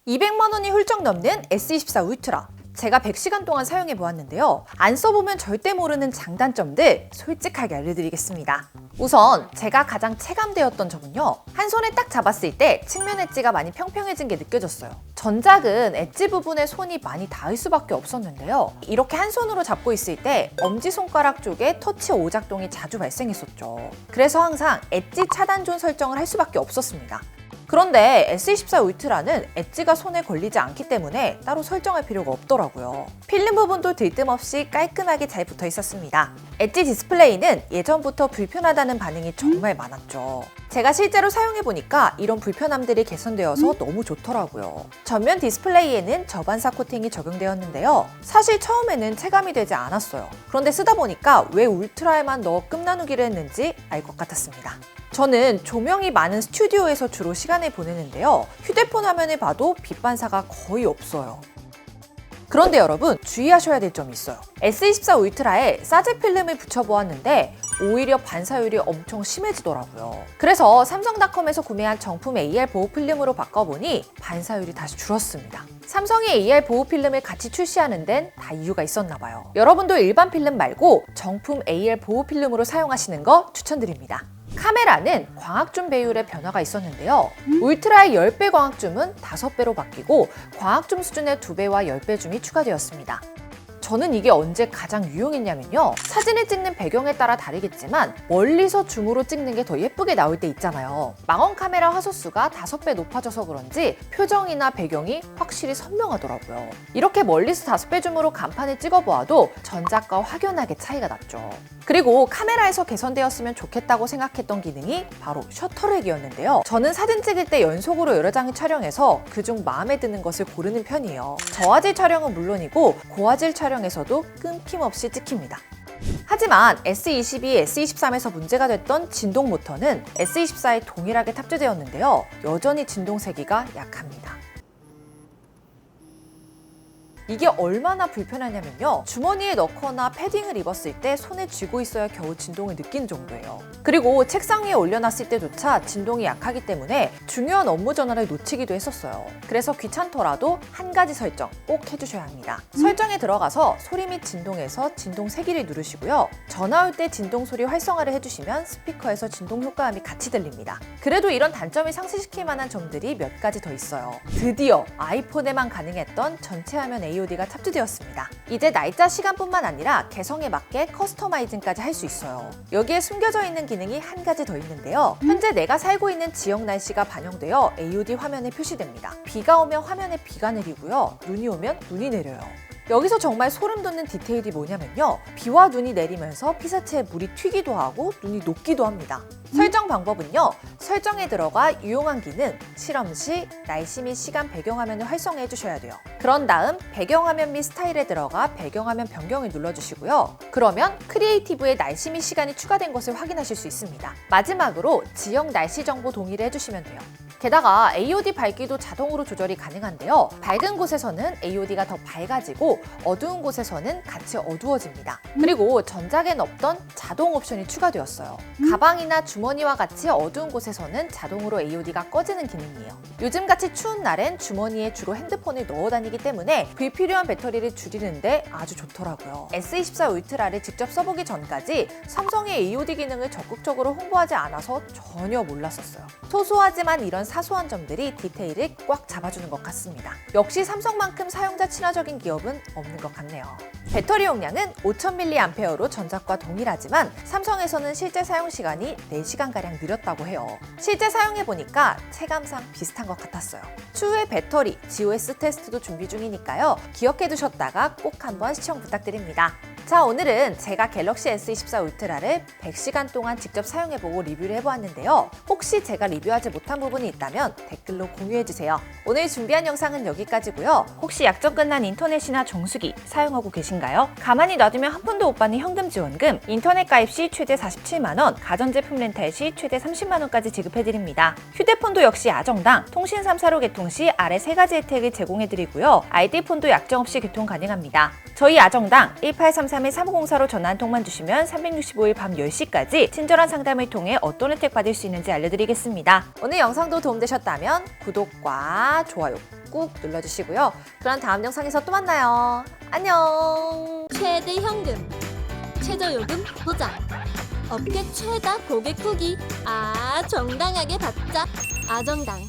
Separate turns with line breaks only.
200만 원이 훌쩍 넘는 S24 울트라. 제가 100시간 동안 사용해 보았는데요. 안 써보면 절대 모르는 장단점들 솔직하게 알려드리겠습니다. 우선 제가 가장 체감되었던 점은요. 한 손에 딱 잡았을 때 측면 엣지가 많이 평평해진 게 느껴졌어요. 전작은 엣지 부분에 손이 많이 닿을 수밖에 없었는데요. 이렇게 한 손으로 잡고 있을 때 엄지손가락 쪽에 터치 오작동이 자주 발생했었죠. 그래서 항상 엣지 차단존 설정을 할 수밖에 없었습니다. 그런데 S24 울트라는 엣지가 손에 걸리지 않기 때문에 따로 설정할 필요가 없더라고요. 필름 부분도 들뜸없이 깔끔하게 잘 붙어 있었습니다. 엣지 디스플레이는 예전부터 불편하다는 반응이 정말 많았죠. 제가 실제로 사용해보니까 이런 불편함들이 개선되어서 너무 좋더라고요. 전면 디스플레이에는 저반사 코팅이 적용되었는데요. 사실 처음에는 체감이 되지 않았어요. 그런데 쓰다 보니까 왜 울트라에만 넣어 끝나누기를 했는지 알 것 같았습니다. 저는 조명이 많은 스튜디오에서 주로 시간을 보내는데요. 휴대폰 화면을 봐도 빛 반사가 거의 없어요. 그런데 여러분 주의하셔야 될 점이 있어요. S24 울트라에 사제 필름을 붙여보았는데 오히려 반사율이 엄청 심해지더라고요. 그래서 삼성닷컴에서 구매한 정품 AR 보호 필름으로 바꿔보니 반사율이 다시 줄었습니다. 삼성이 AR 보호 필름을 같이 출시하는 데는 다 이유가 있었나 봐요. 여러분도 일반 필름 말고 정품 AR 보호 필름으로 사용하시는 거 추천드립니다. 카메라는 광학줌 배율의 변화가 있었는데요. 울트라의 10배 광학줌은 5배로 바뀌고 광학줌 수준의 2배와 10배 줌이 추가되었습니다. 저는 이게 언제 가장 유용했냐면요. 사진을 찍는 배경에 따라 다르겠지만 멀리서 줌으로 찍는 게 더 예쁘게 나올 때 있잖아요. 망원 카메라 화소수가 5배 높아져서 그런지 표정이나 배경이 확실히 선명하더라고요. 이렇게 멀리서 5배 줌으로 간판을 찍어보아도 전작과 확연하게 차이가 났죠. 그리고 카메라에서 개선되었으면 좋겠다고 생각했던 기능이 바로 셔터렉이었는데요. 저는 사진 찍을 때 연속으로 여러 장을 촬영해서 그중 마음에 드는 것을 고르는 편이에요. 저화질 촬영은 물론이고 고화질 촬영에서도 끊김없이 찍힙니다. 하지만 S22, S23에서 문제가 됐던 진동 모터는 S24에 동일하게 탑재되었는데요. 여전히 진동 세기가 약합니다. 이게 얼마나 불편하냐면요. 주머니에 넣거나 패딩을 입었을 때 손에 쥐고 있어야 겨우 진동을 느끼는 정도예요. 그리고 책상 위에 올려놨을 때조차 진동이 약하기 때문에 중요한 업무 전화를 놓치기도 했었어요. 그래서 귀찮더라도 한 가지 설정 꼭 해주셔야 합니다. 설정에 들어가서 소리 및 진동에서 진동 세기를 누르시고요. 전화 올 때 진동 소리 활성화를 해주시면 스피커에서 진동 효과음이 같이 들립니다. 그래도 이런 단점을 상쇄시킬 만한 점들이 몇 가지 더 있어요. 드디어 아이폰에만 가능했던 전체 화면 AOD가 탑재되었습니다. 이제 날짜 시간뿐만 아니라 개성에 맞게 커스터마이징까지 할 수 있어요. 여기에 숨겨져 있는 기능이 한 가지 더 있는데요. 현재 내가 살고 있는 지역 날씨가 반영되어 AOD 화면에 표시됩니다. 비가 오면 화면에 비가 내리고요. 눈이 오면 눈이 내려요. 여기서 정말 소름 돋는 디테일이 뭐냐면요. 비와 눈이 내리면서 피사체에 물이 튀기도 하고 눈이 녹기도 합니다. 설정 방법은요. 설정에 들어가 유용한 기능, 실험 시 날씨 및 시간 배경화면을 활성화해 주셔야 돼요. 그런 다음 배경화면 및 스타일에 들어가 배경화면 변경을 눌러주시고요. 그러면 크리에이티브에 날씨 및 시간이 추가된 것을 확인하실 수 있습니다. 마지막으로 지역 날씨 정보 동의를 해주시면 돼요. 게다가 AOD 밝기도 자동으로 조절이 가능한데요. 밝은 곳에서는 AOD가 더 밝아지고 어두운 곳에서는 같이 어두워집니다. 그리고 전작엔 없던 자동 옵션이 추가되었어요. 가방이나 주머니와 같이 어두운 곳에서는 자동으로 AOD가 꺼지는 기능이에요. 요즘같이 추운 날엔 주머니에 주로 핸드폰을 넣어 다니기 때문에 불필요한 배터리를 줄이는데 아주 좋더라고요. S24 울트라를 직접 써보기 전까지 삼성의 AOD 기능을 적극적으로 홍보하지 않아서 전혀 몰랐었어요. 소소하지만 이런 사소한 점들이 디테일을 꽉 잡아주는 것 같습니다. 역시 삼성만큼 사용자 친화적인 기업은 없는 것 같네요. 배터리 용량은 5000mAh로 전작과 동일하지만 삼성에서는 실제 사용 시간이 4시간가량 느렸다고 해요. 실제 사용해보니까 체감상 비슷한 것 같았어요. 추후에 배터리, GOS 테스트도 준비 중이니까요. 기억해두셨다가 꼭 한번 시청 부탁드립니다. 자, 오늘은 제가 갤럭시 S24 울트라를 100시간 동안 직접 사용해보고 리뷰를 해보았는데요. 혹시 제가 리뷰하지 못한 부분이 있다면 댓글로 공유해주세요. 오늘 준비한 영상은 여기까지고요. 혹시 약정 끝난 인터넷이나 정수기 사용하고 계신가요? 가만히 놔두면 한 푼도 못 받는 현금 지원금, 인터넷 가입 시 최대 47만 원, 가전제품 렌탈 시 최대 30만 원까지 지급해드립니다. 휴대폰도 역시 아정당, 통신 3사로 개통 시 아래 3가지 혜택을 제공해드리고요. ID폰도 약정 없이 개통 가능합니다. 저희 아정당 1834 023-3504로 전화 한 통만 주시면 365일 밤 10시까지 친절한 상담을 통해 어떤 혜택 받을 수 있는지 알려드리겠습니다. 오늘 영상도 도움되셨다면 구독과 좋아요 꾹 눌러주시고요. 그럼 다음 영상에서 또 만나요. 안녕.
최대 현금, 최저 요금 보장, 업계 최다 고객 후기. 정당하게 받자. 아정당.